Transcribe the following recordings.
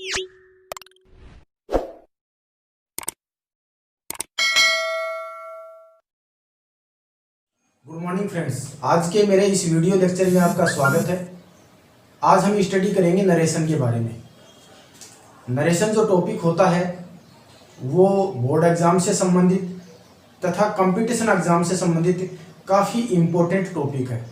Good morning friends, आज के मेरे इस वीडियो लेक्चर में आपका स्वागत है। आज हम स्टडी करेंगे नरेशन के बारे में। नरेशन जो टॉपिक होता है वो बोर्ड एग्जाम से संबंधित तथा कंपटीशन एग्जाम से संबंधित काफ़ी इम्पोर्टेंट टॉपिक है,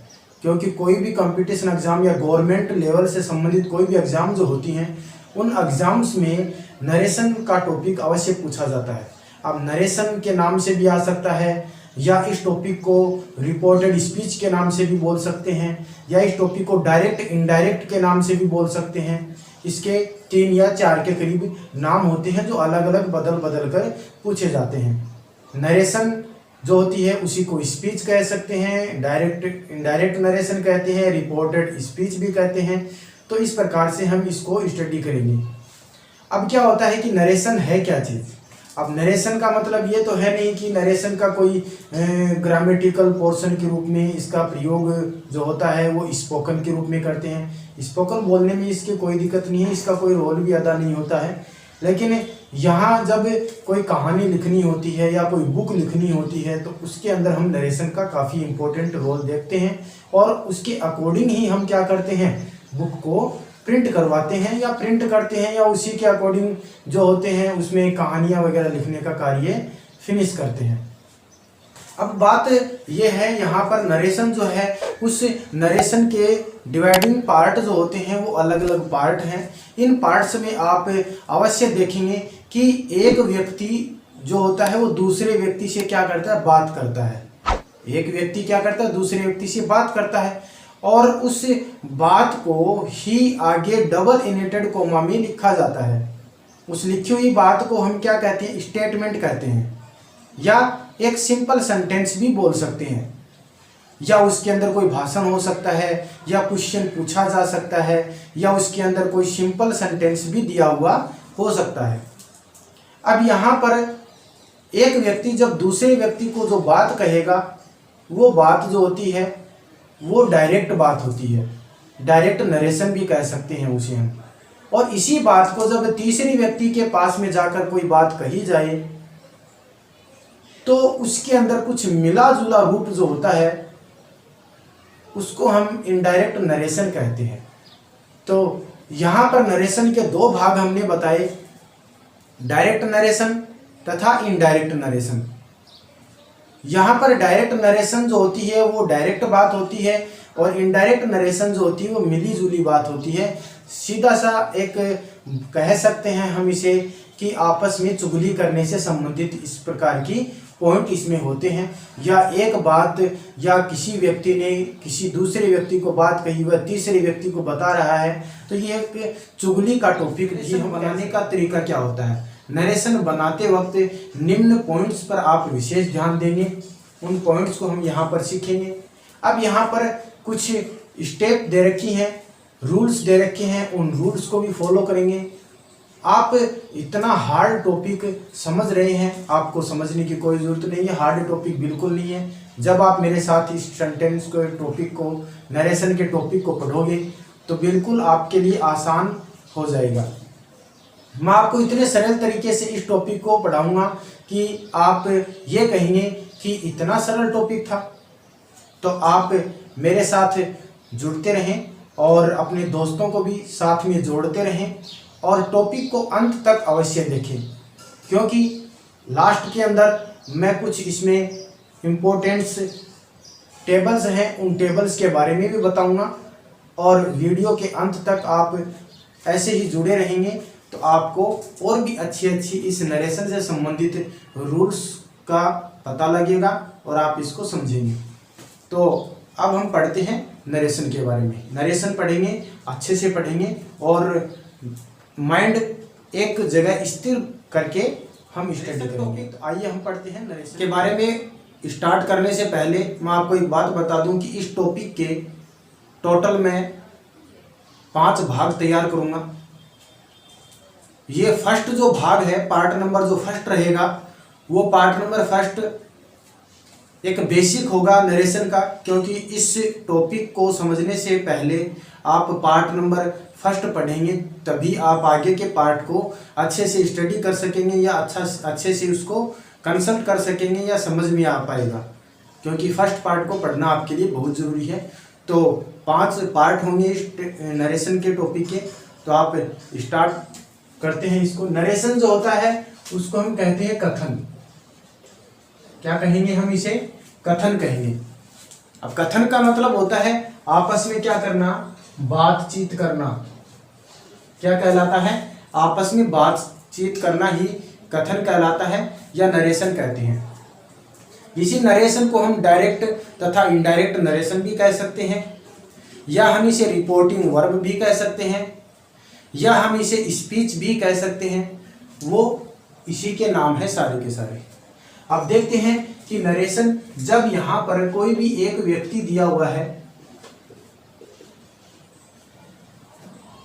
क्योंकि कोई भी कंपटीशन एग्जाम या गवर्नमेंट लेवल से संबंधित कोई भी एग्जाम जो होती हैं उन एग्जाम्स में नरेशन का टॉपिक अवश्य पूछा जाता है। अब नरेशन के नाम से भी आ सकता है, या इस टॉपिक को रिपोर्टेड स्पीच के नाम से भी बोल सकते हैं, या इस टॉपिक को डायरेक्ट इनडायरेक्ट के नाम से भी बोल सकते हैं। इसके 3 या 4 के करीब नाम होते हैं जो अलग अलग बदल बदल कर पूछे जाते हैं। नरेशन जो होती है उसी को स्पीच कह सकते हैं, डायरेक्ट इनडायरेक्ट नरेशन कहते हैं, रिपोर्टेड स्पीच भी कहते हैं। तो इस प्रकार से हम इसको स्टडी करेंगे। अब क्या होता है कि नरेशन है क्या चीज़। अब नरेशन का मतलब ये तो है नहीं कि नरेशन का कोई ग्रामेटिकल पोर्शन के रूप में इसका प्रयोग जो होता है वो स्पोकन के रूप में करते हैं। स्पोकन बोलने में इसकी कोई दिक्कत नहीं है, इसका कोई रोल भी अदा नहीं होता है। लेकिन यहाँ जब कोई कहानी लिखनी होती है या कोई बुक लिखनी होती है तो उसके अंदर हम नरेशन का काफ़ी इम्पोर्टेंट रोल देखते हैं, और उसके अकॉर्डिंग ही हम क्या करते हैं, बुक को प्रिंट करवाते हैं या प्रिंट करते हैं, या उसी के अकॉर्डिंग जो होते हैं उसमें कहानियाँ वगैरह लिखने का कार्य फिनिश करते हैं। अब बात ये है यहाँ पर नरेशन जो है उस नरेशन के डिवाइडिंग पार्ट जो होते हैं वो अलग अलग पार्ट हैं। इन पार्ट्स में आप अवश्य देखेंगे कि एक व्यक्ति जो होता है वो दूसरे व्यक्ति से क्या करता है, बात करता है। एक व्यक्ति क्या करता है, दूसरे व्यक्ति से बात करता है, और उस बात को ही आगे डबल इनवर्टेड कोमा में लिखा जाता है। उस लिखी हुई बात को हम क्या कहते हैं, स्टेटमेंट कहते हैं, या एक सिंपल सेंटेंस भी बोल सकते हैं, या उसके अंदर कोई भाषण हो सकता है, या क्वेश्चन पूछा जा सकता है, या उसके अंदर कोई सिंपल सेंटेंस भी दिया हुआ हो सकता है। अब यहाँ पर एक व्यक्ति जब दूसरे व्यक्ति को जो बात कहेगा वो बात जो होती है वो डायरेक्ट बात होती है, डायरेक्ट नरेशन भी कह सकते हैं उसे हम। और इसी बात को जब तीसरे व्यक्ति के पास में जाकर कोई बात कही जाए तो उसके अंदर कुछ मिला जुला रूप जो होता है उसको हम इनडायरेक्ट नरेशन कहते हैं। तो यहाँ पर नरेशन के 2 भाग हमने बताए, डायरेक्ट नरेशन तथा इनडायरेक्ट नरेशन। यहाँ पर डायरेक्ट नरेशन जो होती है वो डायरेक्ट बात होती है, और इनडायरेक्ट नरेशन जो होती है वो मिली जुली बात होती है। सीधा सा एक कह सकते हैं हम इसे कि आपस में चुगली करने से संबंधित इस प्रकार की पॉइंट इसमें होते हैं, या एक बात या किसी व्यक्ति ने किसी दूसरे व्यक्ति को बात कही वह तीसरे व्यक्ति को बता रहा है, तो ये एक चुगली का टॉपिक। बनाने का तरीका क्या होता है, नरेशन बनाते वक्त निम्न पॉइंट्स पर आप विशेष ध्यान देंगे, उन पॉइंट्स को हम यहाँ पर सीखेंगे। अब यहाँ पर कुछ स्टेप दे रखी हैं, रूल्स दे रखे हैं, उन रूल्स को भी फॉलो करेंगे। आप इतना हार्ड टॉपिक समझ रहे हैं, आपको समझने की कोई ज़रूरत नहीं है, हार्ड टॉपिक बिल्कुल नहीं है। जब आप मेरे साथ इस सेंटेंस को, टॉपिक को, नरेशन के टॉपिक को पढ़ोगे तो बिल्कुल आपके लिए आसान हो जाएगा। मैं आपको इतने सरल तरीके से इस टॉपिक को पढ़ाऊंगा कि आप ये कहेंगे कि इतना सरल टॉपिक था। तो आप मेरे साथ जुड़ते रहें और अपने दोस्तों को भी साथ में जोड़ते रहें, और टॉपिक को अंत तक अवश्य देखें, क्योंकि लास्ट के अंदर मैं कुछ इसमें इम्पोर्टेंट्स टेबल्स हैं, उन टेबल्स के बारे में भी बताऊंगा। और वीडियो के अंत तक आप ऐसे ही जुड़े रहेंगे तो आपको और भी अच्छी इस नरेशन से संबंधित रूल्स का पता लगेगा और आप इसको समझेंगे। तो अब हम पढ़ते हैं नरेशन के बारे में। नरेशन पढ़ेंगे, अच्छे से पढ़ेंगे, और माइंड एक जगह स्थिर करके हम स्टडी करेंगे। तो आइए हम पढ़ते हैं नरेशन के बारे में। स्टार्ट करने से पहले मैं आपको एक बात बता दूं कि इस टॉपिक के टोटल मैं 5 भाग तैयार करूंगा। ये फर्स्ट जो भाग है, पार्ट नंबर जो फर्स्ट रहेगा, वो पार्ट नंबर फर्स्ट एक बेसिक होगा नरेशन का, क्योंकि इस टॉपिक को समझने से पहले आप पार्ट नंबर फर्स्ट पढ़ेंगे, तभी आप आगे के पार्ट को अच्छे से स्टडी कर सकेंगे या अच्छे से उसको कंसल्ट कर सकेंगे या समझ में आ पाएगा, क्योंकि फर्स्ट पार्ट को पढ़ना आपके लिए बहुत ज़रूरी है। तो 5 पार्ट होंगे इस नरेशन के टॉपिक के। तो आप स्टार्ट करते हैं इसको। नरेशन जो होता है उसको हम कहते हैं कथन। क्या कहेंगे हम इसे? कथन कहेंगे। अब कथन का मतलब होता है आपस में क्या करना? बातचीत करना। क्या कहलाता है? आपस में बातचीत करना ही कथन कहलाता है या नरेशन कहते हैं। इसी नरेशन को हम डायरेक्ट तथा इनडायरेक्ट नरेशन भी कह सकते हैं, या हम इसे रिपोर्टिंग वर्ब भी कह सकते हैं, या हम इसे स्पीच भी कह सकते हैं। वो इसी के नाम है सारे के सारे। अब देखते हैं कि नरेशन, जब यहाँ पर कोई भी एक व्यक्ति दिया हुआ है,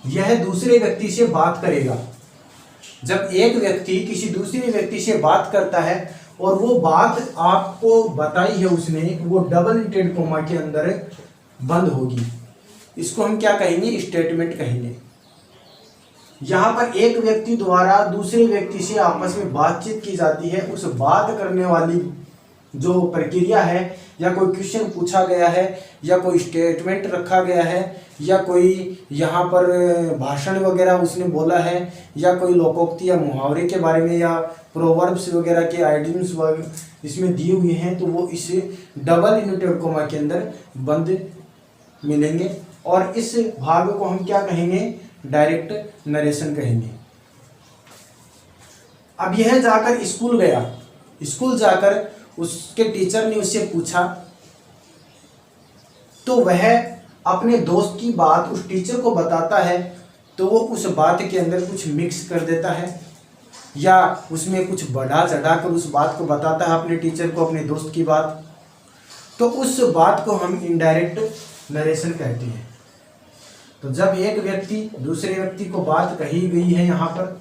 यह दूसरे व्यक्ति से बात करेगा। जब एक व्यक्ति किसी दूसरे व्यक्ति से बात करता है और वो बात आपको बताई है उसने, वो डबल इंटेड कोमा के अंदर बंद होगी। इसको हम क्या कहेंगे? स्टेटमेंट कहेंगे। यहाँ पर एक व्यक्ति द्वारा दूसरे व्यक्ति से आपस में बातचीत की जाती है। उस बात करने वाली जो प्रक्रिया है, या कोई क्वेश्चन पूछा गया है, या कोई स्टेटमेंट रखा गया है, या कोई यहाँ पर भाषण वगैरह उसने बोला है, या कोई लोकोक्ति या मुहावरे के बारे में या प्रोवर्ब्स वगैरह के आइडियम्स इसमें दिए हुए हैं, तो वो इस डबल इनवर्टेड कोमा के अंदर बंद मिलेंगे। और इस भाग को हम क्या कहेंगे? डायरेक्ट नरेशन कहेंगे। अब यह जाकर स्कूल गया, स्कूल जाकर उसके टीचर ने उससे पूछा, तो वह अपने दोस्त की बात उस टीचर को बताता है, तो वो उस बात के अंदर कुछ मिक्स कर देता है, या उसमें कुछ बढ़ा चढ़ाकर उस बात को बताता है अपने टीचर को, अपने दोस्त की बात। तो उस बात को हम इनडायरेक्ट नरेशन कहते हैं। तो जब एक व्यक्ति दूसरे व्यक्ति को बात कही गई है, यहाँ पर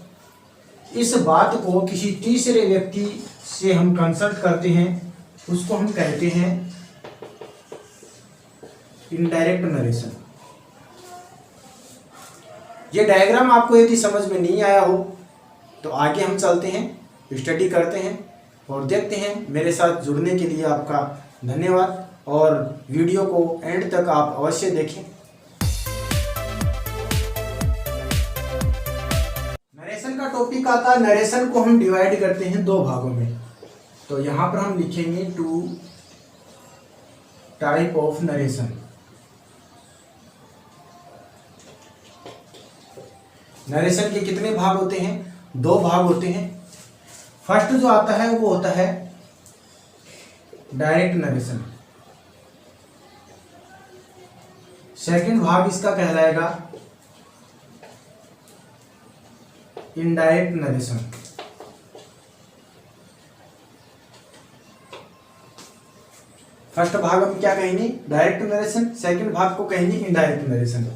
इस बात को किसी तीसरे व्यक्ति से हम कंसल्ट करते हैं, उसको हम कहते हैं इनडायरेक्ट नरेशन। ये डायग्राम आपको यदि समझ में नहीं आया हो तो आगे हम चलते हैं, स्टडी करते हैं और देखते हैं। मेरे साथ जुड़ने के लिए आपका धन्यवाद, और वीडियो को एंड तक आप अवश्य देखें। नरेशन का टॉपिक आता है। नरेशन को हम डिवाइड करते हैं 2 भागों में। तो यहाँ पर हम लिखेंगे 2 टाइप ऑफ नरेशन। नरेशन के कितने भाग होते हैं? 2 भाग होते हैं। फर्स्ट जो आता है वो होता है डायरेक्ट नरेशन। सेकंड भाग इसका कहलाएगा इनडायरेक्ट नरेशन। फर्स्ट भाग हम क्या कहेंगे? Direct narration. सेकंड भाग को कहेंगे इनडायरेक्ट नरेशन।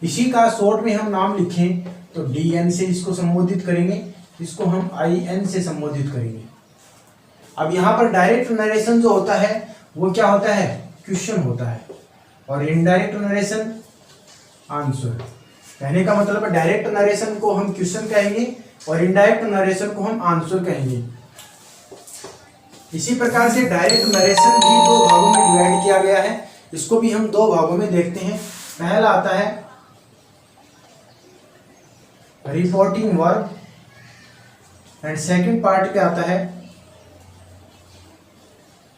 इसी का शॉर्ट में हम नाम लिखें तो DN से इसको संबोधित करेंगे, इसको हम IN से संबोधित करेंगे। अब यहाँ पर डायरेक्ट नरेशन जो होता है वो क्या होता है? क्वेश्चन होता है, और इनडायरेक्ट नरेशन आंसर। कहने का मतलब है डायरेक्ट नरेशन को हम क्वेश्चन कहेंगे और इनडायरेक्ट नरेशन को हम आंसर कहेंगे। इसी प्रकार से डायरेक्ट नरेशन भी 2 भागों में डिवाइड किया गया है। इसको भी हम 2 भागों में देखते हैं। पहला आता है reporting verb, and second part क्या आता है?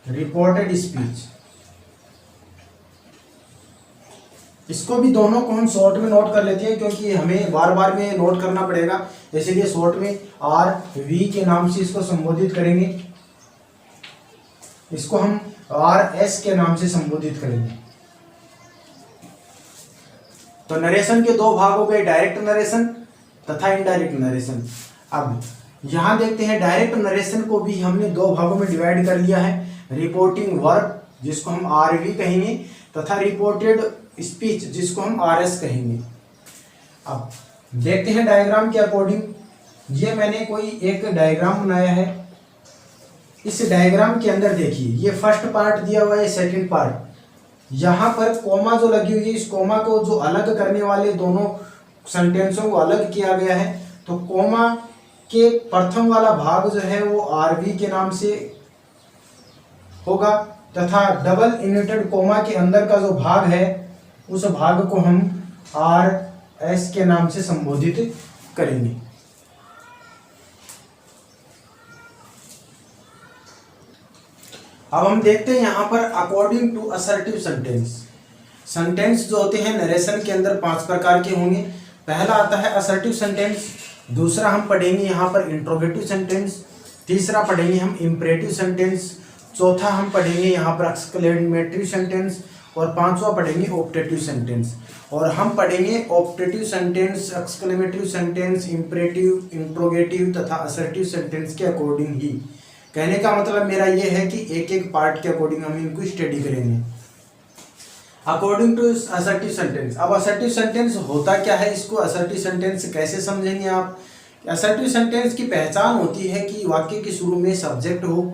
Reported speech. इसको भी दोनों को हम शॉर्ट में नोट कर लेते हैं, क्योंकि हमें बार बार में नोट करना पड़ेगा, इसलिए शॉर्ट में RV के नाम से इसको संबोधित करेंगे। इसको हम RS के नाम से संबोधित करेंगे। तो नरेशन के 2 भाग हो गए, डायरेक्ट नरेशन तथा इनडायरेक्ट नरेशन। अब यहां देखते हैं डायरेक्ट नरेशन को भी हमने 2 भागों में डिवाइड कर लिया है। रिपोर्टिंग वर्ब जिसको हम RV कहेंगे, तथा रिपोर्टेड स्पीच जिसको हम RS कहेंगे। अब देखते हैं डायग्राम के अकॉर्डिंग। ये मैंने कोई एक डायग्राम बनाया है। इस डायग्राम के अंदर देखिए, ये फर्स्ट पार्ट दिया हुआ है, सेकंड पार्ट। यहाँ पर कोमा जो लगी हुई है, इस कोमा को जो अलग करने वाले दोनों सेंटेंसों को अलग किया गया है। तो कोमा के प्रथम वाला भाग जो है वो आरवी के नाम से होगा, तथा डबल इन्वर्टेड कोमा के अंदर का जो भाग है उस भाग को हम आर एस के नाम से संबोधित करेंगे। अब हम देखते हैं यहाँ पर according to assertive sentence. Sentence जो होते हैं नरेशन के अंदर 5 प्रकार के होंगे। पहला आता है असर्टिव सेंटेंस, दूसरा हम पढ़ेंगे यहाँ पर इंट्रोगेटिव सेंटेंस, तीसरा पढ़ेंगे हम इम्परेटिव सेंटेंस, चौथा हम पढ़ेंगे यहाँ पर एक्सक्लेमेटरी सेंटेंस, और पांचवा पढ़ेंगे ऑप्टेटिव सेंटेंस। और हम पढ़ेंगे optative sentence, exclamatory sentence, imperative, interrogative तथा असर्टिव सेंटेंस के अकॉर्डिंग ही। कहने का मतलब मेरा ये है कि एक एक पार्ट के अकॉर्डिंग हम इनको स्टडी करेंगे। According to assertive sentence. अब असर्टिव सेंटेंस होता क्या है, इसको असर्टिव सेंटेंस कैसे समझेंगे आप। असर्टिव सेंटेंस की पहचान होती है कि वाक्य के शुरू में सब्जेक्ट हो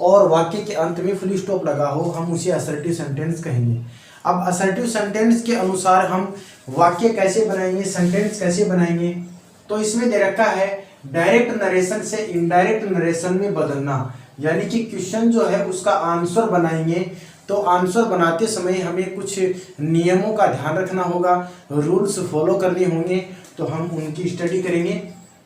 और वाक्य के अंत में फुल स्टॉप लगा हो, हम उसे असर्टिव सेंटेंस कहेंगे। अब असर्टिव सेंटेंस के अनुसार हम वाक्य कैसे बनाएंगे, सेंटेंस कैसे बनाएंगे, तो इसमें दे रखा है डायरेक्ट नरेशन से इनडायरेक्ट नरेशन में बदलना। यानी कि क्वेश्चन जो है उसका आंसर बनाएंगे, तो आंसर बनाते समय हमें कुछ नियमों का ध्यान रखना होगा, रूल्स फॉलो करने होंगे, तो हम उनकी स्टडी करेंगे।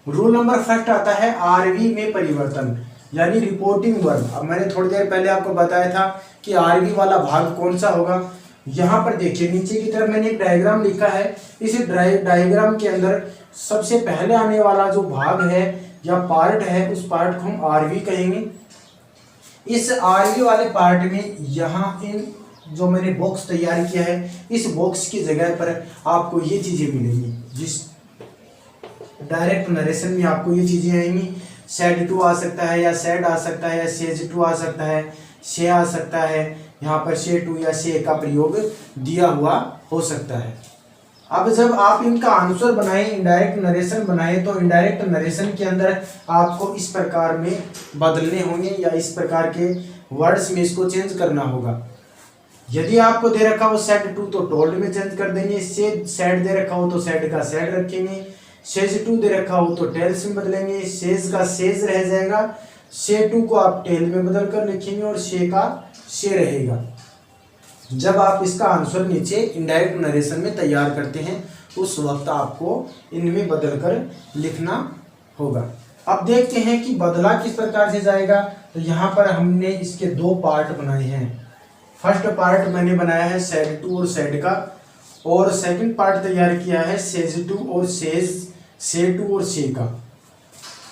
रूल नंबर फर्स्ट आता है आरवी में परिवर्तन, यानी रिपोर्टिंग वर्ब। अब मैंने थोड़ी देर पहले आपको बताया था कि आरवी वाला भाग कौन सा होगा। यहाँ पर देखिए नीचे की तरफ मैंने एक डायग्राम लिखा है। इस डायग्राम के अंदर सबसे पहले आने वाला जो भाग है या पार्ट है, उस पार्ट को हम आरवी कहेंगे। इस आरवी वाले पार्ट में यहाँ इन जो मैंने बॉक्स तैयार किया है, इस बॉक्स की जगह पर आपको ये चीजें मिलेंगी। जिस डायरेक्ट नरेशन में आपको ये चीजें आएंगी। सेड टू आ सकता है, या सेड आ सकता है, या सेज टू आ सकता है, से आ सकता है, यहाँ पर से टू या से का प्रयोग दिया हुआ हो सकता है। अब जब आप इनका आंसर बनाएं, इनडायरेक्ट नरेशन बनाएं, तो इनडायरेक्ट नरेशन के अंदर आपको इस प्रकार में बदलने होंगे, या इस प्रकार के वर्ड्स में इसको चेंज करना होगा। यदि आपको दे रखा हो सेड टू तो टोल्ड में चेंज कर देंगे, से सेड दे रखा हो तो सेड का सेड रखेंगे, सेज टू दे रखा हो तो टेल्स में बदलेंगे, सेज का सेज रह जाएगा, से टू को आप टेल में बदल कर लिखेंगे, और से का से रहेगा। जब आप इसका आंसर नीचे इनडायरेक्ट नरेशन में तैयार करते हैं, उस वक्त आपको इनमें बदल कर लिखना होगा। अब देखते हैं कि बदला किस प्रकार से जाएगा। तो यहाँ पर हमने इसके 2 पार्ट बनाए हैं। फर्स्ट पार्ट मैंने बनाया है सेड टू और सेड का, और सेकंड पार्ट तैयार किया है सेज टू और से टू और से का।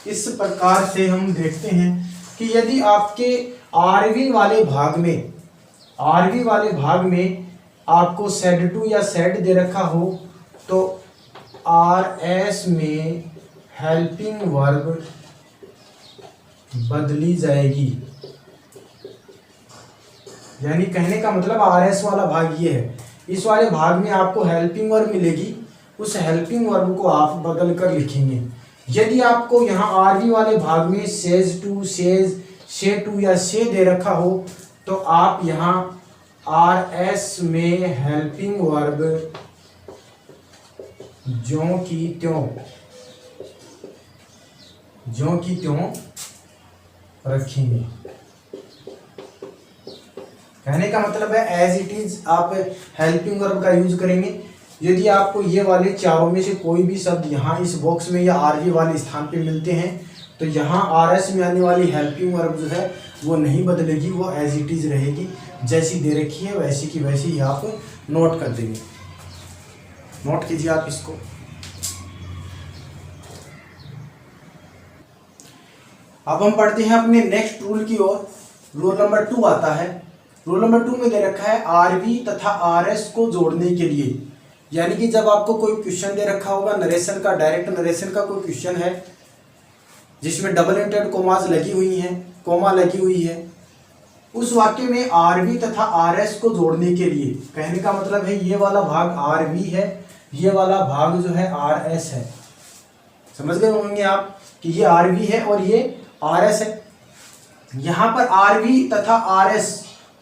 इस प्रकार से हम देखते हैं कि यदि आपके आरवी वाले भाग में आपको सेड टू या सेड दे रखा हो, तो आर एस में हेल्पिंग वर्ब बदली जाएगी। यानी कहने का मतलब आर एस वाला भाग ये है, इस वाले भाग में आपको हेल्पिंग वर्ब मिलेगी, उस हेल्पिंग वर्ब को आप बदल कर लिखेंगे। यदि आपको यहाँ आरवी वाले भाग में सेज टू, से टू या से दे रखा हो, तो आप यहाँ आर एस में हेल्पिंग वर्ब ज्यों की त्यों रखेंगे। कहने का मतलब है एज इट इज आप हेल्पिंग वर्ब का यूज करेंगे। यदि आपको ये वाले चारों में से कोई भी शब्द यहाँ इस बॉक्स में या आरवी वाले स्थान पे मिलते हैं, तो यहाँ आर एस में आने वाली हेल्पिंग वर्ब जो है वो नहीं बदलेगी, वो एज इट इज रहेगी, जैसी दे रखी है वैसी की वैसी ही आप नोट कर देंगे। नोट कीजिए आप इसको। अब हम पढ़ते हैं अपने नेक्स्ट रूल की ओर। रूल नंबर 2 आता है। रूल नंबर 2 में दे रखा है आरवी तथा आरएस को जोड़ने के लिए। यानी कि जब आपको कोई क्वेश्चन दे रखा होगा नरेशन का, डायरेक्ट नरेशन का कोई क्वेश्चन है जिसमें डबल इंटेड कोमास लगी हुई हैं, कोमा लगी हुई है, उस वाक्य में आरवी तथा आरएस को जोड़ने के लिए, कहने का मतलब है ये वाला भाग आरवी है, ये वाला भाग जो है आरएस है। समझ गए होंगे आप कि ये आरवी है और ये आरएस है। यहाँ पर आरवी तथा आरएस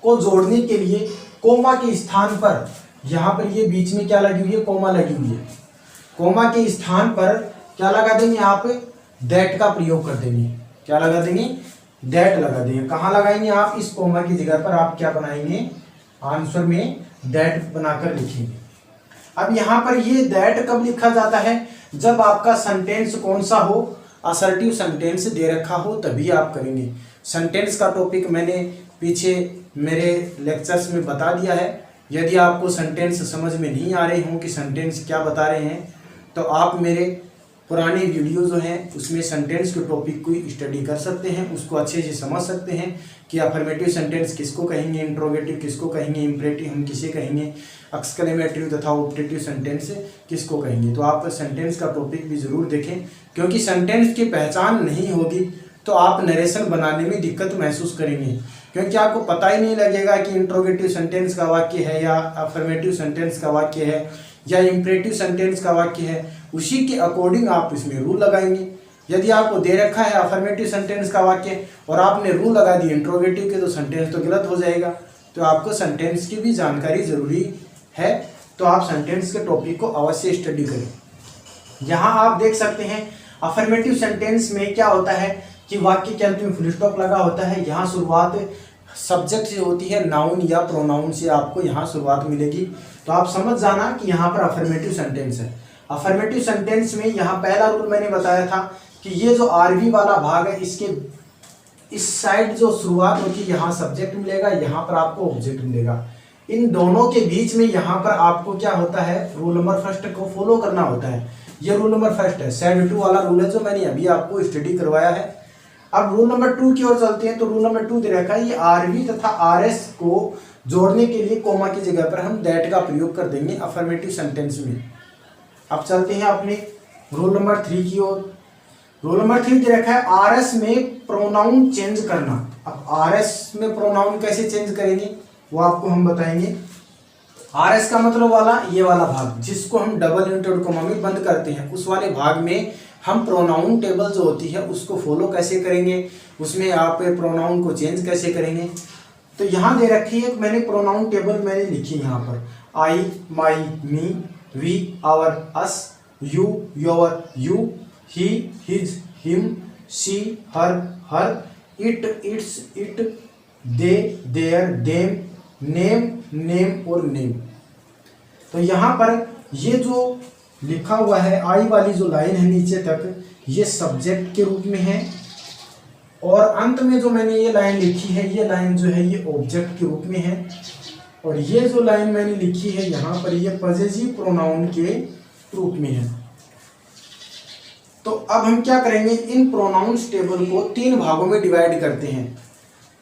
को जोड़ने के लिए कोमा के स्थान पर, यहाँ पर ये बीच में क्या लगी हुई है, कोमा लगी हुई है, कोमा के स्थान पर क्या लगा देंगे आप, दैट का प्रयोग कर देंगे। क्या लगा देंगे, दैट लगा देंगे। कहाँ लगाएंगे आप, इस कोमा की जगह पर आप क्या बनाएंगे, आंसर में दैट बनाकर लिखेंगे। अब यहाँ पर ये दैट कब लिखा जाता है, जब आपका सेंटेंस कौन सा हो, असर्टिव सेंटेंस दे रखा हो तभी आप करेंगे। सेंटेंस का टॉपिक मैंने पीछे मेरे लेक्चर्स में बता दिया है। यदि आपको सेंटेंस समझ में नहीं आ रहे हों कि सेंटेंस क्या बता रहे हैं, तो आप मेरे पुराने वीडियो जो हैं उसमें सेंटेंस के टॉपिक को स्टडी कर सकते हैं, उसको अच्छे से समझ सकते हैं कि अफर्मेटिव सेंटेंस किसको कहेंगे, इंट्रोगेटिव किसको कहेंगे, इम्परेटिव हम किसे कहेंगे, एक्सक्लेमेटरी तथा ऑप्टेटिव सेंटेंस किसको कहेंगे। तो आप सेंटेंस का टॉपिक भी ज़रूर देखें, क्योंकि सेंटेंस की पहचान नहीं होगी तो आप नरेशन बनाने में दिक्कत महसूस करेंगे, क्योंकि आपको पता ही नहीं लगेगा कि इंट्रोगेटिव सेंटेंस का वाक्य है या अफर्मेटिव सेंटेंस का वाक्य है या इम्परेटिव सेंटेंस का वाक्य है। उसी के अकॉर्डिंग आप इसमें रूल लगाएंगे। यदि आपको दे रखा है अफर्मेटिव सेंटेंस का वाक्य और आपने रूल लगा दी इंट्रोगेटिव के, तो सेंटेंस तो गलत हो जाएगा। तो आपको सेंटेंस की भी जानकारी जरूरी है, तो आप सेंटेंस के टॉपिक को अवश्य स्टडी करें। यहाँ आप देख सकते हैं अफर्मेटिव सेंटेंस में क्या होता है कि वाक्य के अंत में फुल स्टॉप लगा होता है। यहाँ शुरुआत सब्जेक्ट से होती है, नाउन या प्रोनाउन से आपको यहाँ शुरुआत मिलेगी। तो आप समझ जाना कि यहाँ पर अफर्मेटिव सेंटेंस है। अफर्मेटिव सेंटेंस में यहाँ पहला रूल मैंने बताया था कि ये जो आरवी वाला भाग है, इसके इस साइड जो शुरुआत होती है यहाँ सब्जेक्ट मिलेगा, यहाँ पर आपको ऑब्जेक्ट मिलेगा। इन दोनों के बीच में यहाँ पर आपको क्या होता है, रूल नंबर फर्स्ट को फॉलो करना होता है। ये रूल नंबर फर्स्ट है, सेड टू वाला रूल है जो मैंने अभी आपको स्टडी करवाया है। अब रूल नंबर 2 की ओर चलते हैं। तो रूल नंबर 2 दे रखा है, ये आरवी तथा आरएस को जोड़ने के लिए कोमा की जगह पर हम दैट का प्रयोग कर देंगे अफर्मेटिव सेंटेंस में। अब चलते हैं अपने रूल नंबर 3 की ओर। रूल नंबर 3 दे रखा है आरएस में प्रोनाउन चेंज करना। अब आरएस में प्रोनाउन कैसे चेंज करेंगे वो आपको हम बताएंगे। आरएस का मतलब वाला ये वाला भाग जिसको हम डबल इंवर्टेड कोमा में बंद करते हैं, उस वाले भाग में हम प्रोनाउन टेबल जो होती है उसको फॉलो कैसे करेंगे, उसमें आप प्रोनाउन को चेंज कैसे करेंगे। तो यहाँ दे रखी है, मैंने प्रोनाउन टेबल मैंने लिखी यहाँ पर, I, my, me, we, our, us, you, your, you, he, his, him, she, her, it, its, it, they, their, them, name और नेम। तो यहाँ पर ये जो लिखा हुआ है आई वाली जो लाइन है नीचे तक, ये सब्जेक्ट के रूप में है, और अंत में जो मैंने ये लाइन लिखी है, ये लाइन जो है ये ऑब्जेक्ट के रूप में है, और ये जो लाइन मैंने लिखी है यहाँ पर ये पॉसेसिव प्रोनाउन के रूप में है। तो अब हम क्या करेंगे, इन प्रोनाउंस टेबल को 3 भागों में डिवाइड करते हैं।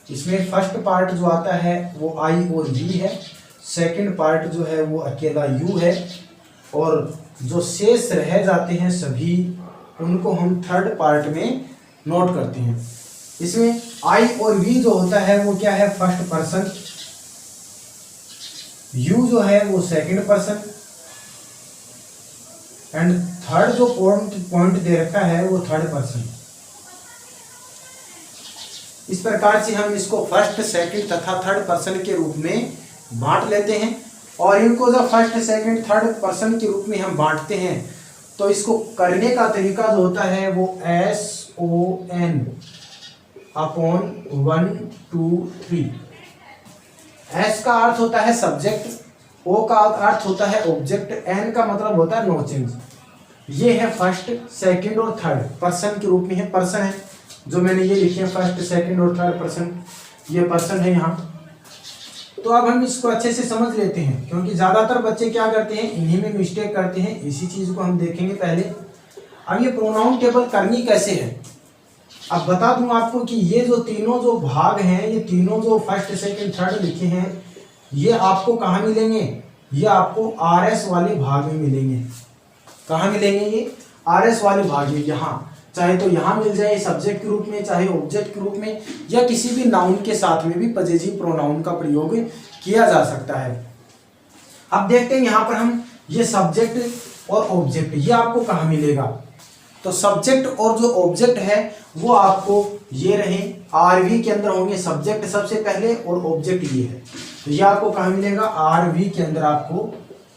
इसमें फर्स्ट पार्ट जो आता है वो आई और वी है, सेकंड पार्ट जो है वो अकेला यू है, और जो शेष रह जाते हैं सभी उनको हम थर्ड पार्ट में नोट करते हैं। इसमें आई और वी जो होता है वो क्या है, फर्स्ट पर्सन, यू जो है वो सेकंड पर्सन, एंड थर्ड जो पॉइंट दे रखा है वो थर्ड पर्सन। इस प्रकार से हम इसको फर्स्ट, सेकंड तथा थर्ड पर्सन के रूप में बांट लेते हैं। और इनको जब फर्स्ट, सेकंड, थर्ड पर्सन के रूप में हम बांटते हैं तो इसको करने का तरीका जो होता है वो SON अपॉन 1 2 3। S का अर्थ होता है सब्जेक्ट, O का अर्थ होता है ऑब्जेक्ट, N का मतलब होता है नो चेंज। ये है फर्स्ट, सेकंड और थर्ड पर्सन के रूप में है, पर्सन है जो मैंने ये लिखे हैं फर्स्ट, सेकंड और थर्ड पर्सन, ये पर्सन है यहाँ। तो अब हम इसको अच्छे से समझ लेते हैं, क्योंकि ज़्यादातर बच्चे क्या करते हैं, इन्हीं में मिस्टेक करते हैं। इसी चीज़ को हम देखेंगे पहले। अब ये प्रोनाउन टेबल करनी कैसे है, अब बता दूं आपको कि ये जो तीनों जो भाग हैं, ये तीनों जो फर्स्ट, सेकंड, थर्ड लिखे हैं, ये आपको कहाँ मिलेंगे, ये आपको RS वाले भाग में मिलेंगे। कहाँ मिलेंगे ये, RS वाले भाग में। यहाँ चाहे तो यहाँ मिल जाए सब्जेक्ट के रूप में, चाहे ऑब्जेक्ट के रूप में, या किसी भी नाउन के साथ में भी पॉसेसिव प्रोनाउन का प्रयोग किया जा सकता है। अब देखते हैं यहाँ पर हम ये सब्जेक्ट और ऑब्जेक्ट ये आपको कहाँ मिलेगा। तो सब्जेक्ट और जो ऑब्जेक्ट है वो आपको ये रहे, RV के अंदर होंगे। सब्जेक्ट सबसे पहले और ऑब्जेक्ट ये है। तो ये आपको कहाँ मिलेगा, RV के अंदर आपको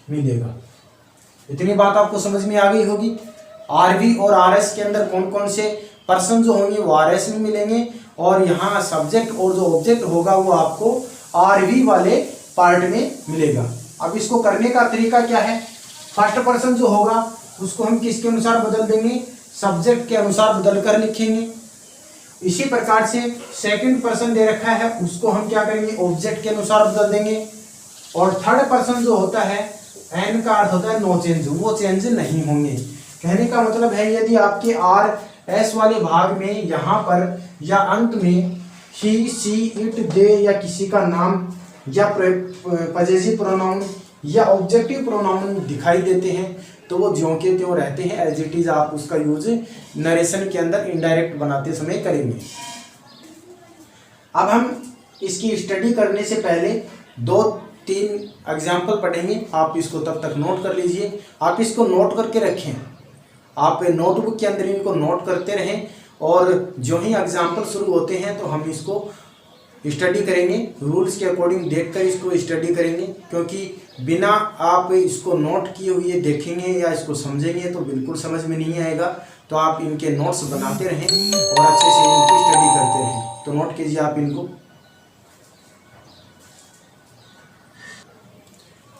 मिलेगा। इतनी बात आपको समझ में आ गई होगी। RV और RS के अंदर कौन कौन से पर्सन जो होंगे वो RS में मिलेंगे, और यहाँ सब्जेक्ट और जो ऑब्जेक्ट होगा वो आपको RV वाले पार्ट में मिलेगा। अब इसको करने का तरीका क्या है, फर्स्ट पर्सन जो होगा उसको हम किसके अनुसार बदल देंगे, सब्जेक्ट के अनुसार बदल कर लिखेंगे। इसी प्रकार से सेकंड पर्सन दे रखा है उसको हम क्या करेंगे, ऑब्जेक्ट के अनुसार बदल देंगे। और थर्ड पर्सन जो होता है, एन का अर्थ होता है नो चेंज, वो चेंज नहीं होंगे। कहने का मतलब है यदि आपके RS वाले भाग में यहाँ पर या अंत में ही, सी, इट, दे या किसी का नाम या पजेसिव प्रोनाउन या ऑब्जेक्टिव प्रोनाउन दिखाई देते हैं तो वो ज्यों के त्यों रहते हैं, एज इट इज आप उसका यूज नरेशन के अंदर इनडायरेक्ट बनाते समय करेंगे। अब हम इसकी स्टडी करने से पहले 2-3 एग्जाम्पल पढ़ेंगे, आप इसको तब तक नोट कर लीजिए। आप इसको नोट करके रखें, आप नोटबुक के अंदर इनको नोट करते रहें, और जो ही एग्जाम्पल शुरू होते हैं तो हम इसको स्टडी करेंगे, रूल्स के अकॉर्डिंग देखकर इसको स्टडी करेंगे। क्योंकि बिना आप इसको नोट किए हुए देखेंगे या इसको समझेंगे तो बिल्कुल समझ में नहीं आएगा। तो आप इनके नोट्स बनाते रहें और अच्छे से इनकी स्टडी करते रहें। तो नोट कीजिए आप इनको।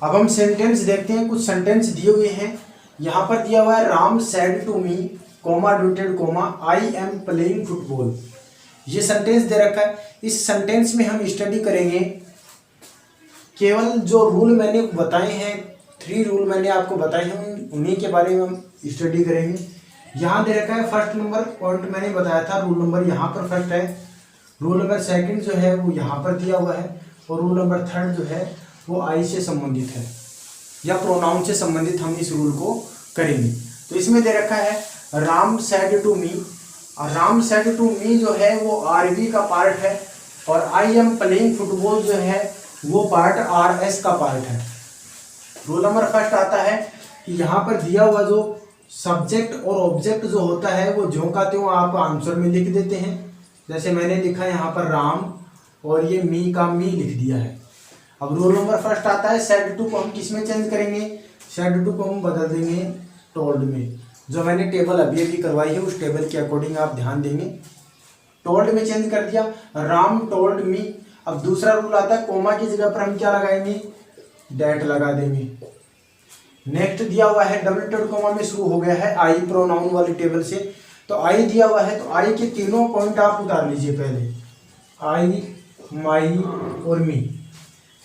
अब हम सेंटेंस देखते हैं, कुछ सेंटेंस दिए हुए हैं। यहाँ पर दिया हुआ है Ram said to me comma dotted comma I am playing football. ये सेंटेंस दे रखा है। इस सेंटेंस में हम स्टडी करेंगे केवल जो रूल मैंने बताए हैं, 3 रूल मैंने आपको बताए हैं, उन्हीं के बारे में हम स्टडी करेंगे। यहाँ दे रखा है फर्स्ट नंबर पॉइंट मैंने बताया था, रूल नंबर यहाँ पर फर्स्ट है, रूल नंबर सेकंड जो है वो यहाँ पर दिया हुआ है, और रूल नंबर थर्ड जो है वो आई से संबंधित है या प्रोनाउन से संबंधित हम इस रूल को करेंगे। तो इसमें दे रखा है राम सेड टू मी, और राम सेड टू मी जो है वो RV का पार्ट है, और आई एम प्लेइंग फुटबॉल जो है वो पार्ट RS का पार्ट है। रूल नंबर फर्स्ट आता है कि यहाँ पर दिया हुआ जो सब्जेक्ट और ऑब्जेक्ट जो होता है वो ज्यों का त्यों आप आंसर में लिख देते हैं। जैसे मैंने लिखा यहाँ पर राम, और ये मी का मी लिख दिया है। अब रूल नंबर फर्स्ट आता है सेड टू को हम किस में चेंज करेंगे, सेड टू को हम बदल देंगे टोल्ड में। जो मैंने टेबल अभी अभी करवाई है उस टेबल के अकॉर्डिंग आप ध्यान देंगे। टोल्ड में चेंज कर दिया, राम टोल्ड मी। अब दूसरा रूल आता है कोमा की जगह पर हम क्या लगाएंगे, डेट लगा देंगे। नेक्स्ट दिया हुआ है डबल डॉट कोमा में शुरू हो गया है आई प्रोनाउन वाली टेबल से, तो आई दिया हुआ है तो आई के तीनों पॉइंट आप उतार लीजिए पहले, आई, माई और मी।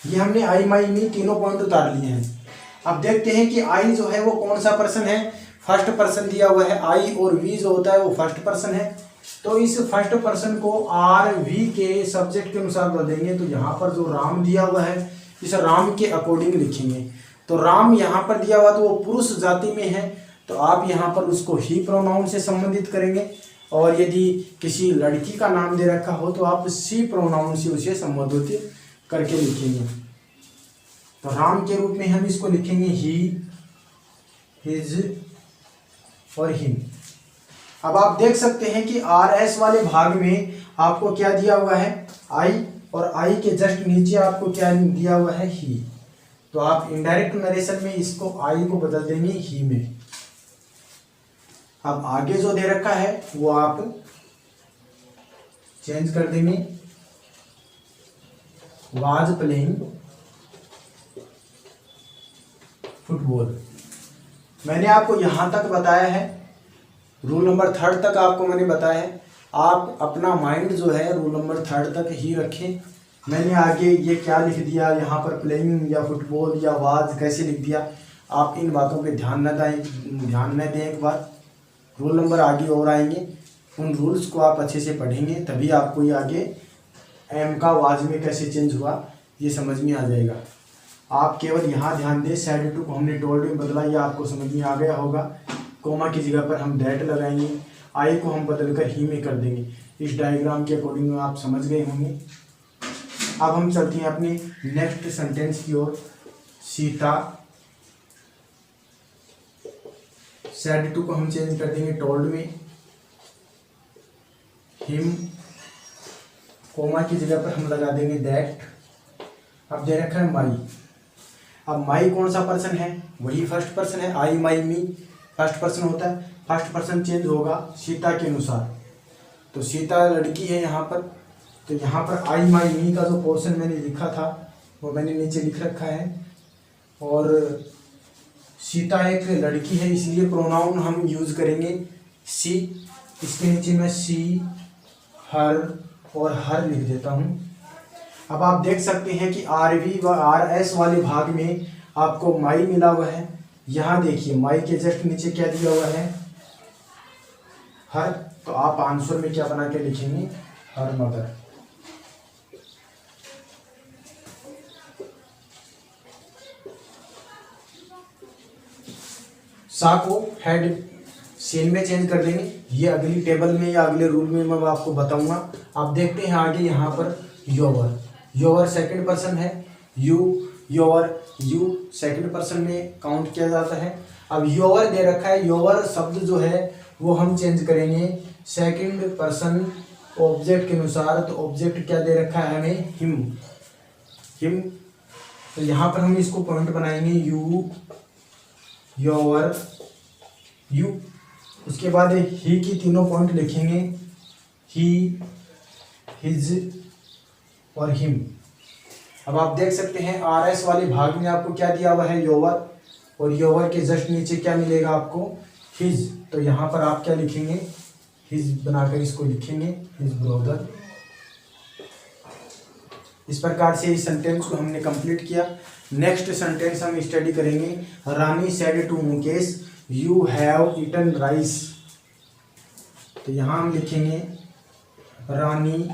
ये हमने आई, माई, मी तीनों पॉइंट उतार लिए हैं। अब देखते हैं कि आई जो है वो कौन सा पर्सन है, फर्स्ट पर्सन दिया हुआ है आई, और वी जो होता है वो फर्स्ट पर्सन है। तो इस फर्स्ट पर्सन को RV के सब्जेक्ट के अनुसार बदलेंगे। तो यहाँ पर जो राम दिया हुआ है इस राम के अकॉर्डिंग लिखेंगे। तो राम यहाँ पर दिया हुआ तो वो पुरुष जाति में है, तो आप यहाँ पर उसको ही प्रोनाउन से संबंधित करेंगे, और यदि किसी लड़की का नाम दे रखा हो तो आप सी प्रोनाउन से उसे संबोधित करके लिखेंगे। तो राम के रूप में हम इसको लिखेंगे ही, हिज और हिम। अब आप देख सकते हैं कि RS वाले भाग में आपको क्या दिया हुआ है, आई, और आई के जस्ट नीचे आपको क्या दिया हुआ है, ही। तो आप इनडायरेक्ट नरेशन में इसको आई को बदल देंगे ही में। अब आगे जो दे रखा है वो आप चेंज कर देंगे, वाज प्लेइंग फुटबॉल। मैंने आपको यहां तक बताया है, रूल नंबर थर्ड तक आपको मैंने बताया है। आप अपना माइंड जो है रूल नंबर थर्ड तक ही रखें। मैंने आगे ये क्या लिख दिया, यहाँ पर प्लेइंग या फुटबॉल या वाज कैसे लिख दिया, आप इन बातों पे ध्यान न दें। एक बार रूल नंबर आगे और आएंगे, उन रूल्स को आप अच्छे से पढ़ेंगे, तभी आपको ये आगे एम का वाज में कैसे चेंज हुआ ये समझ में आ जाएगा। आप केवल यहाँ ध्यान दें, सेड टू को हमने टोल्ड में बदला, ये आपको समझ में आ गया होगा। कोमा की जगह पर हम दैट लगाएंगे, आई को हम बदल कर ही में कर देंगे। इस डायग्राम के अकॉर्डिंग आप समझ गए होंगे। अब हम चलते हैं अपने नेक्स्ट सेंटेंस की ओर। सीता, सेड टू को हम चेंज कर देंगे टोल्ड में, हिम, कोमा की जगह पर हम लगा देंगे दैट, अब दे रखा है माई। अब माई कौन सा पर्सन है, वही फर्स्ट पर्सन है, आई माई मी फर्स्ट पर्सन होता है। फर्स्ट पर्सन चेंज होगा सीता के अनुसार, तो सीता लड़की है यहाँ पर, तो यहाँ पर आई माई मी का जो पोर्शन मैंने लिखा था वो मैंने नीचे लिख रखा है। और सीता एक लड़की है, इसलिए प्रोनाउन हम यूज़ करेंगे सी। इसके नीचे मैं सी, हर और हर लिख देता हूँ। अब आप देख सकते हैं कि आरवी व आर एस वाले भाग में आपको माई मिला हुआ है। यहाँ देखिए माई के जस्ट नीचे क्या दिया हुआ है, हर। तो आप आंसर में क्या बना के लिखेंगे, हर मदर। सा को हेड सेन में चेंज कर देंगे, ये अगली टेबल में या अगले रूल में मैं आपको बताऊंगा। आप देखते हैं आगे यहाँ पर योवर, योवर सेकंड पर्सन है, यू योवर, यू सेकंड पर्सन में काउंट किया जाता है। अब योवर दे रखा है, योवर शब्द जो है वो हम चेंज करेंगे सेकंड पर्सन ऑब्जेक्ट के अनुसार। तो ऑब्जेक्ट क्या दे रखा है हमें, हिम, हिम। तो यहाँ पर हम इसको पॉइंट बनाएंगे, यू योवर यू। उसके बाद ही की तीनों पॉइंट लिखेंगे, ही, हिज और हिम। अब आप देख सकते हैं आर एस वाले भाग में आपको क्या दिया हुआ है, योवर, और योवर के जस्ट नीचे क्या मिलेगा आपको, हिज। तो यहाँ पर आप क्या लिखेंगे, हिज बनाकर इसको लिखेंगे, हिज ब्रदर। इस प्रकार से इस सेंटेंस को हमने कंप्लीट किया। नेक्स्ट सेंटेंस हम स्टडी करेंगे, Rani said to Mukesh you have eaten rice. तो यहाँ हम लिखेंगे रानी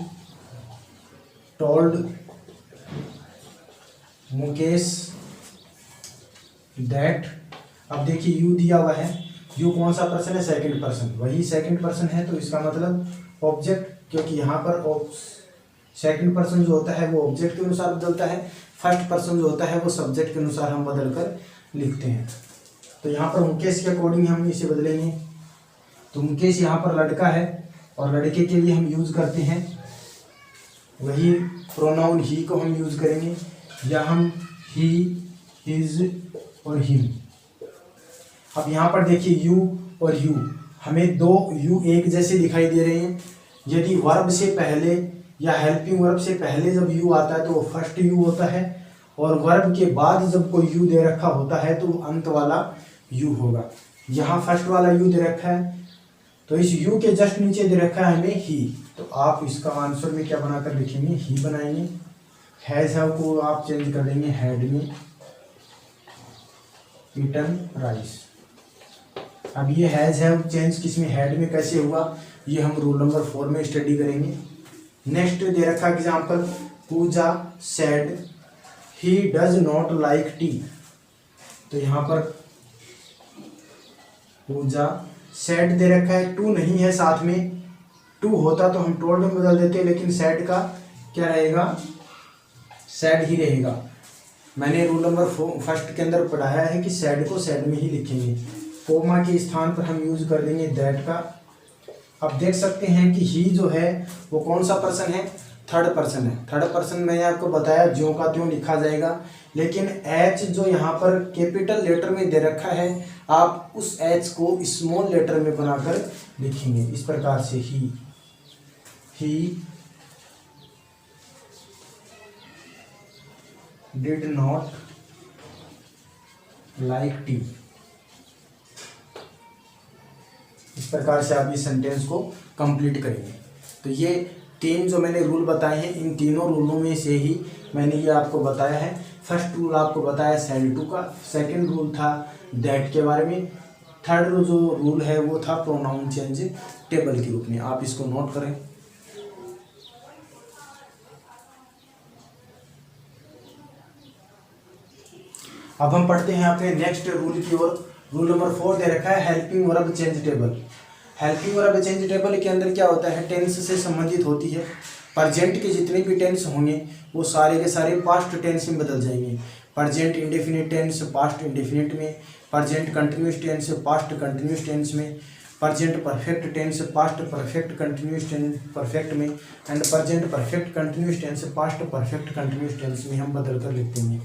टोल्ड मुकेश दैट। अब देखिए यू दिया हुआ है, यू कौन सा पर्सन है, सेकंड पर्सन, वही सेकंड पर्सन है तो इसका मतलब ऑब्जेक्ट, क्योंकि यहाँ पर सेकंड पर्सन जो होता है वो ऑब्जेक्ट के अनुसार बदलता है, फर्स्ट पर्सन जो होता है वो सब्जेक्ट के अनुसार हम बदल कर लिखते हैं। तो यहाँ पर मुकेश के अकॉर्डिंग हम इसे बदलेंगे। तो मुकेश यहाँ पर लड़का है और लड़के के लिए हम यूज़ करते हैं वही प्रोनाउन ही को हम यूज़ करेंगे, या हम ही, हिज और हिम। अब यहाँ पर देखिए यू और यू, हमें दो यू एक जैसे दिखाई दे रहे हैं। यदि वर्ब से पहले या हेल्पिंग वर्ब से पहले जब यू आता है तो वो फर्स्ट यू होता है, और वर्ब के बाद जब कोई यू दे रखा होता है तो अंत वाला यू होगा। यहाँ फर्स्ट वाला यू दे रखा है, तो इस यू के जस्ट नीचे दे रखा है हमें ही। तो आप इसका आंसर में क्या बनाकर लिखेंगे, ही बनाएंगे। हैज हैव को आप चेंज कर देंगे हैड में, ईटन राइस। अब ये हैज हैव चेंज किसमें, हैड में कैसे हुआ, ये हम रूल नंबर 4 में स्टडी करेंगे। नेक्स्ट दे रखा example, Pooja said he does not like tea. तो यहाँ पर पूजा सेड दे रखा है, टू नहीं है साथ में, टू होता तो हम टोल्ड में बदल देते, लेकिन सेड का क्या रहेगा, सेड ही रहेगा। मैंने रूल नंबर 1 के अंदर पढ़ाया है कि सेड को सेड में ही लिखेंगे, कोमा के स्थान पर हम यूज कर देंगे दैट का। अब देख सकते हैं कि ही जो है वो कौन सा पर्सन है, थर्ड पर्सन है। थर्ड पर्सन मैंने आपको बताया ज्यों का त्यों लिखा जाएगा, लेकिन एच जो यहाँ पर कैपिटल लेटर में दे रखा है, आप उस एच को स्मॉल लेटर में बनाकर लिखेंगे इस प्रकार से, he did not like T. इस प्रकार से आप इस सेंटेंस को कंप्लीट करेंगे। तो ये 3 जो मैंने रूल बताए हैं, इन तीनों रूलों में से ही मैंने ये आपको बताया है। फर्स्ट रूल आपको बताया सेड टू का, सेकंड रूल था दैट के बारे में, थर्ड जो रूल है वो था प्रोनाउन चेंज टेबल के रूप में। आप इसको नोट करें। अब हम पढ़ते हैं अपने नेक्स्ट रूल की ओर। रूल नंबर 4 दे रखा है helping verb change table. Helping verb change table के अंदर क्या होता है, टेंस से संबंधित होती है। प्रेजेंट के जितने भी टेंस होंगे वो सारे के सारे पास्ट टेंस में बदल जाएंगे। Present indefinite tense past indefinite में, present continuous tense past continuous tense में, present perfect tense past perfect continuous tense perfect में and present perfect continuous tense past perfect continuous tense में हम बदल कर लिख देंगे।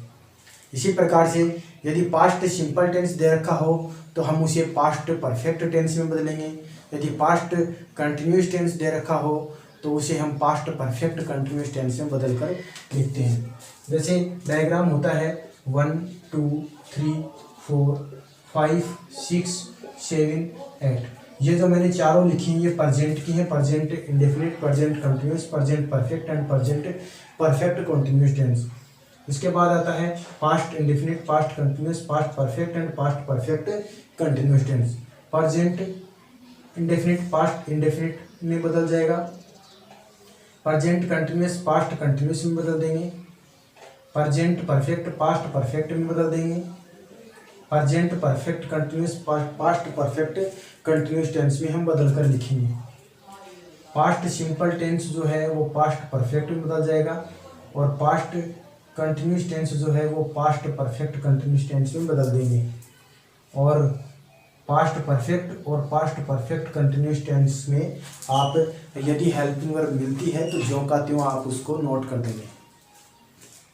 इसी प्रकार से यदि पास्ट सिंपल टेंस दे रखा हो तो हम उसे पास्ट परफेक्ट टेंस में बदलेंगे। यदि पास्ट कंटिन्यूस टेंस दे रखा हो तो उसे हम पास्ट परफेक्ट कंटिन्यूस टेंस में बदल कर लिखते हैं। जैसे डायग्राम होता है 1 2 3 4 5 6 7 8। ये जो मैंने चारों लिखी हैं ये प्रेजेंट की हैं, present indefinite, present continuous, present perfect and present perfect continuous tense. इसके बाद आता है past indefinite, past continuous, past perfect and past perfect continuous tense. Present indefinite past indefinite में बदल जाएगा, प्रेजेंट कंटिन्यूस पास्ट कंटिन्यूस में बदल देंगे, प्रेजेंट परफेक्ट पास्ट परफेक्ट में बदल देंगे, present perfect continuous past perfect continuous tense में हम बदल कर लिखेंगे। पास्ट सिंपल टेंस जो है वो पास्ट परफेक्ट में बदल जाएगा और पास्ट कंटिन्यूस टेंस जो है वो पास्ट परफेक्ट कंटिन्यूस टेंस में बदल देंगे। और पास्ट परफेक्ट और पास्ट परफेक्ट कंटिन्यूस टेंस में आप यदि हेल्पिंग वर्ब मिलती है तो ज्यों का त्यों आप उसको नोट कर देंगे।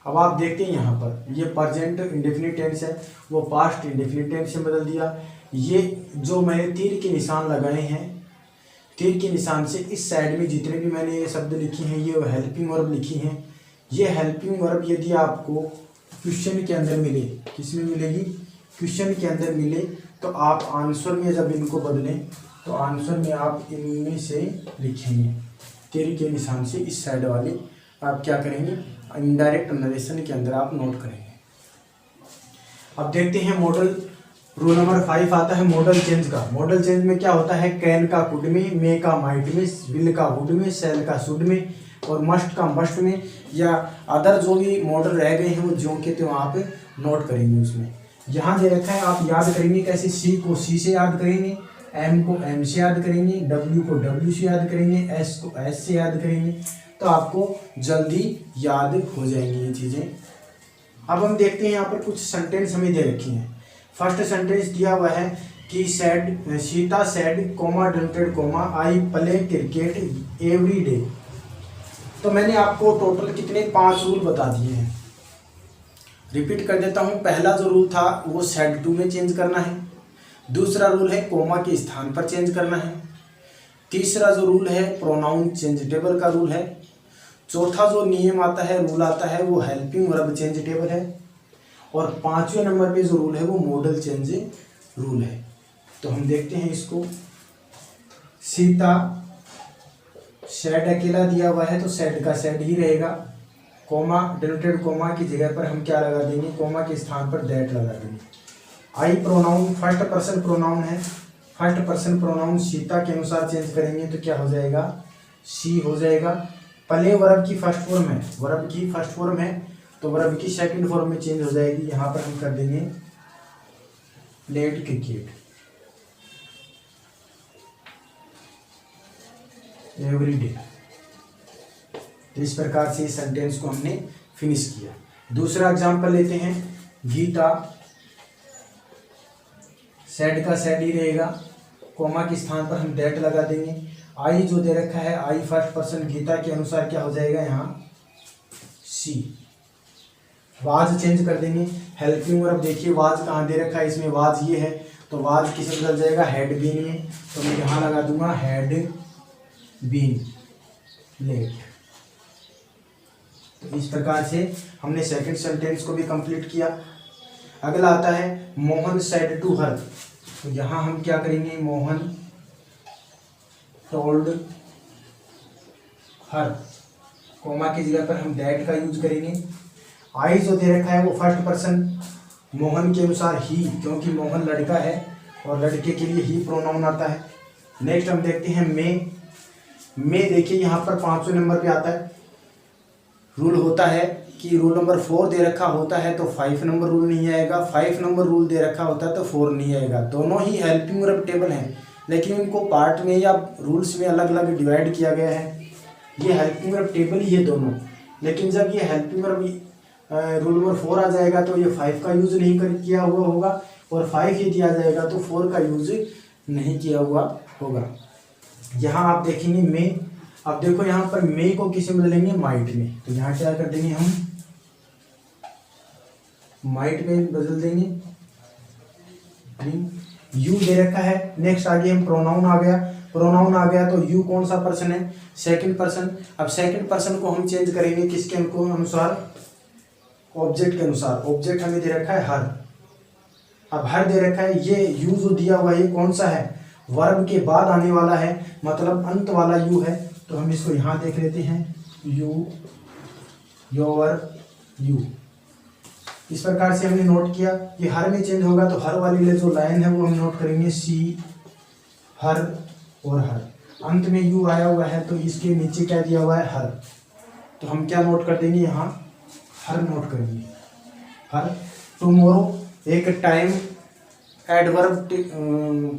अब आप देखते हैं यहाँ पर ये प्रेजेंट इंडेफिनिट टेंस है वो पास्ट इंडेफिनिट टेंस में बदल दिया। ये जो मैंने तीर के निशान लगाए हैं, तीर के निशान से इस साइड में जितने भी मैंने ये शब्द लिखे हैं ये हेल्पिंग वर्ब लिखी हैं। ये हेल्पिंग वर्ब यदि आपको क्वेश्चन के अंदर मिले, किसमें मिलेगी, क्वेश्चन के अंदर मिले, तो आप आंसर में जब इनको बदलें तो आंसर में आप इनमें से लिखेंगे। तीर के निशान से इस साइड वाले आप क्या करेंगे, इनडायरेक्ट नरेशन के अंदर आप नोट करेंगे। अब देखते हैं मॉडल रूल नंबर 5 आता है मॉडल चेंज का। मॉडल चेंज में क्या होता है, कैन का कुड में, मे का माइट में, विल का वुड में, शैल का शुड में और मस्ट का मस्ट में, या अदर जो भी मॉडल रह गए हैं वो ज्यों के त्यों आप नोट करेंगे। उसमें यहाँ दे रखा है, आप याद करेंगे कैसे, सी को सी से याद करेंगे, एम को एम से याद करेंगे, डब्ल्यू को डब्ल्यू से याद करेंगे, एस को एस से याद करेंगे, तो आपको जल्दी याद हो जाएंगी ये चीज़ें। अब हम देखते हैं यहाँ पर कुछ सेंटेंस हमें दे रखी हैं। फर्स्ट सेंटेंस दिया हुआ है कि सैड सीता सैड कोमा डंटेड comma I play cricket every day. तो मैंने आपको टोटल कितने 5 रूल बता दिए हैं। रिपीट कर देता हूँ। पहला जो रूल था वो सैड टू में चेंज करना है। दूसरा रूल है कोमा के स्थान पर चेंज करना है। तीसरा जो रूल है प्रोनाउन चेंजेबल का रूल है। चौथा जो नियम आता है, रूल आता है, वो हेल्पिंग वर्ब चेंजेबल है। और 5वें नंबर पे जो रूल है वो मॉडल चेंज रूल है। तो हम देखते हैं इसको। सीता सैड अकेला दिया हुआ है तो सैड का सैड ही रहेगा। कोमा डिनोटेड कोमा की जगह पर हम क्या लगा देंगे, कोमा के स्थान पर दैट लगा देंगे। आई प्रोनाउन फर्स्ट पर्सन प्रोनाउन है, फर्स्ट पर्सन प्रोनाउन सीता के अनुसार चेंज करेंगे तो क्या हो जाएगा, सी हो जाएगा। प्ले वर्ब की फर्स्ट फॉर्म है, वर्ब की फर्स्ट फॉर्म है तो वर्ब की सेकंड फॉर्म में चेंज हो जाएगी। यहाँ पर हम कर देंगे प्लेड क्रिकेट एवरी डे। तो इस प्रकार से इस सेंटेंस को हमने फिनिश किया। दूसरा एग्जांपल लेते हैं। गीता सैड का सैड ही रहेगा, कोमा के स्थान पर हम दैट लगा देंगे। आई जो दे रखा है, आई फर्स्ट पर्सन गीता के अनुसार क्या हो जाएगा यहाँ सी। वाज चेंज कर देंगे। हेल्पिंग वर्ब देखिए वाज कहाँ दे रखा है, इसमें वाज ये है तो वाज किस बदल जाएगा, हैड बीन में। तो मैं यहाँ लगा दूंगा हैड बीन लेट। तो इस प्रकार से हमने सेकंड सेंटेंस को भी कंप्लीट किया। अगला आता है मोहन सेड टू हर। तो यहाँ हम क्या करेंगे, मोहन टोल्ड हर, कोमा की जगह पर हम दैट का यूज करेंगे। आई जो दे रखा है वो फर्स्ट पर्सन मोहन के अनुसार ही, क्योंकि मोहन लड़का है और लड़के के लिए ही प्रोनाउन आता है। नेक्स्ट हम देखते हैं मे देखिए यहाँ पर 5वें नंबर पे आता है। रूल होता है कि रूल नंबर 4 दे रखा होता है तो 5 नंबर रूल नहीं आएगा, 5 नंबर रूल दे रखा होता है तो 4 नहीं आएगा। दोनों ही हेल्पिंग वर्ब टेबल हैं लेकिन इनको पार्ट में या रूल्स में अलग अलग डिवाइड किया गया है। ये हेल्पिंग वर्ब टेबल ही है दोनों, लेकिन जब ये हेल्पिंग वर्ब रूल नंबर 4 आ जाएगा तो ये 5 का यूज नहीं किया हुआ होगा और 5 यदि आ जाएगा तो 4 का यूज नहीं किया हुआ होगा। यहाँ आप देखेंगे मे, अब देखो यहाँ पर मे को किसे बदलेंगे, माइट में, तो यहाँ क्या कर देंगे हम, माइट में बदल देंगे। यू दे रखा है। नेक्स्ट आगे हम प्रोनाउन आ गया, प्रोनाउन आ गया तो यू कौन सा पर्सन है, सेकंड पर्सन। अब सेकंड पर्सन को हम चेंज करेंगे किसके अनुसार, ऑब्जेक्ट के अनुसार। ऑब्जेक्ट हमें दे रखा है हर। अब हर दे रखा है, ये यू जो दिया हुआ है ये कौन सा है, वर्ब के बाद आने वाला है, मतलब अंत वाला यू है, तो हम इसको यहाँ देख लेते हैं, यू, योर, यू। इस प्रकार से हमने नोट किया कि हर में चेंज होगा तो हर वाली जो लाइन है वो हम नोट करेंगे, सी, हर और हर। अंत में यू आया हुआ है तो इसके नीचे क्या दिया हुआ है, हर, तो हम क्या नोट कर देंगे यहाँ, हर नोट करेंगे, हर। टुमारो एक टाइम एडवर्ब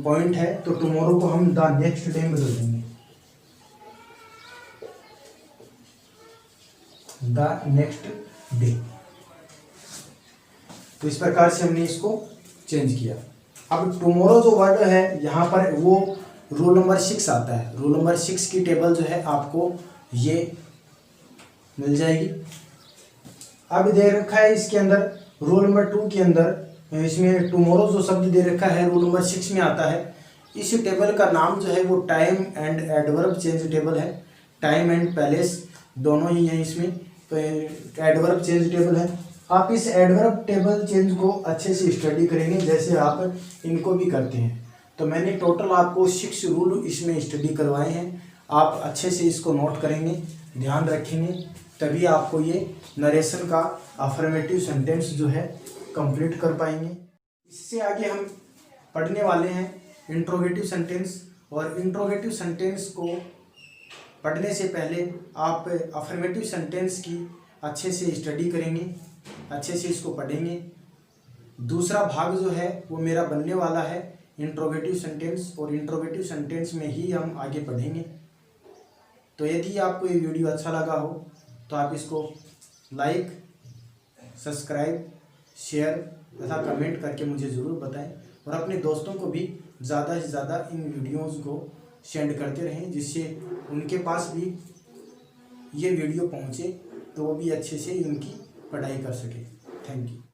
पॉइंट है, तो टुमारो को हम द नेक्स्ट डे बदल देंगे, द नेक्स्ट डे। तो इस प्रकार से हमने इसको चेंज किया। अब टुमारो जो वर्ड है यहाँ पर वो रोल नंबर 6 आता है। रोल नंबर 6 की टेबल जो है आपको ये मिल जाएगी। अब दे रखा है इसके अंदर रोल नंबर 2 के अंदर, इसमें टुमारो जो शब्द दे रखा है रोल नंबर 6 में आता है। इस टेबल का नाम जो है वो time and adverb change table है। टाइम एंड पैलेस दोनों ही हैं इसमें, तो एडवर्ब चेंज टेबल है। आप इस एडवर्ब टेबल चेंज को अच्छे से स्टडी करेंगे जैसे आप इनको भी करते हैं। तो मैंने टोटल आपको 6 रूल इसमें स्टडी करवाए हैं। आप अच्छे से इसको नोट करेंगे, ध्यान रखेंगे, तभी आपको ये नरेशन का अफर्मेटिव सेंटेंस जो है कंप्लीट कर पाएंगे। इससे आगे हम पढ़ने वाले हैं इंट्रोगेटिव सेंटेंस, और इंट्रोगेटिव सेंटेंस को पढ़ने से पहले आप अफर्मेटिव सेंटेंस की अच्छे से स्टडी करेंगे, अच्छे से इसको पढ़ेंगे। दूसरा भाग जो है वो मेरा बनने वाला है इंट्रोगेटिव सेंटेंस, और इंट्रोगेटिव सेंटेंस में ही हम आगे पढ़ेंगे। तो यदि आपको ये वीडियो अच्छा लगा हो तो आप इसको लाइक, सब्सक्राइब, शेयर तथा कमेंट करके मुझे ज़रूर बताएं, और अपने दोस्तों को भी ज़्यादा से ज़्यादा इन वीडियोज़ को सेंड करते रहें, जिससे उनके पास भी ये वीडियो पहुँचे तो वो भी अच्छे से इनकी पढ़ाई कर सके। Thank you.